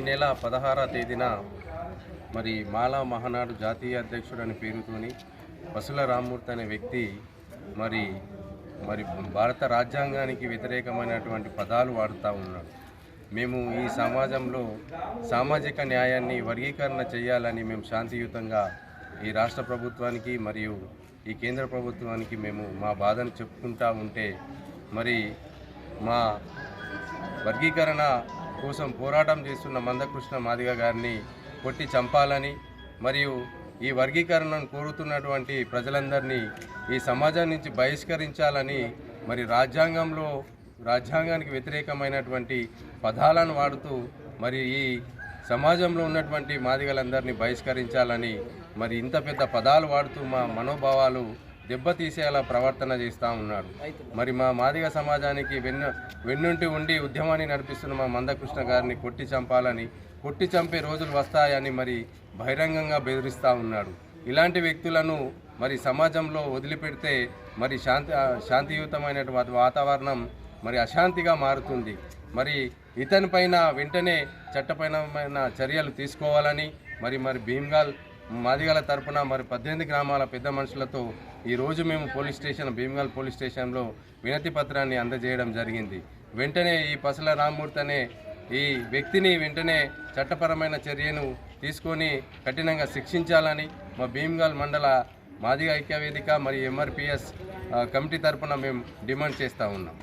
నెల 16వ తేదీన మరి మాలా మహానాడు జాతీయ అధ్యక్షుడు అనే పేరుతోని పసుల రామ్మూర్తి అనే వ్యక్తి మరి మరి భారత రాజ్యాంగానికి వ్యతిరేకమైనటువంటి పదాలు వాడుతూ ఉన్నాడు. మేము ఈ సమాజంలో సామాజిక న్యాయాన్ని వర్గీకరణ చేయాలని మేము శాంతియుతంగా ఈ రాష్ట్ర ప్రభుత్వానికి మరియు ఈ కేంద్ర ప్రభుత్వానికి మేము మా బాధను చెప్పుకుంటూ ఉంటే మరి మా వర్గీకరణ కోసం పోరాటం చేస్తున్న మందకృష్ణ మాదిగ గారిని కొట్టి చంపాలని మరియు ఈ వర్గీకరణను కోరుతున్నటువంటి ప్రజలందరినీ ఈ సమాజం నుంచి బహిష్కరించాలని మరి రాజ్యాంగానికి వ్యతిరేకమైనటువంటి పదాలను వాడుతూ మరి ఈ సమాజంలో ఉన్నటువంటి మాదిగలందరినీ బహిష్కరించాలని మరి ఇంత పెద్ద పదాలు వాడుతూ మా మనోభావాలు దెబ్బతీసేలా ప్రవర్తన చేస్తూ ఉన్నాడు. మరి మా మాదిగ సమాజానికి వెన్నుంటి ఉండి ఉద్యమాన్ని నడిపిస్తున్న మా మందకృష్ణ గారిని కొట్టి చంపాలని, కొట్టి చంపే రోజులు వస్తాయని మరి బహిరంగంగా బెదిరిస్తూ ఉన్నాడు. ఇలాంటి వ్యక్తులను మరి సమాజంలో వదిలిపెడితే మరి శాంతియుతమైనటువంటి వాతావరణం మరి అశాంతిగా మారుతుంది. మరి ఇతనిపైన వెంటనే చట్టపరమైన చర్యలు తీసుకోవాలని మరి భీమ్గల్ మాదిగల తరపున మరి 18 గ్రామాల పెద్ద మనుషులతో ఈరోజు మేము భీమ్గల్ పోలీస్ స్టేషన్లో వినతి పత్రాన్ని అందజేయడం జరిగింది. వెంటనే ఈ పసుల రామ్మూర్తి అనే ఈ వ్యక్తిని వెంటనే చట్టపరమైన చర్యను తీసుకొని కఠినంగా శిక్షించాలని మా భీమ్గల్ మండల మాదిగ ఐక్యవేదిక మరియు MRPS కమిటీ తరపున మేము డిమాండ్ చేస్తూ ఉన్నాం.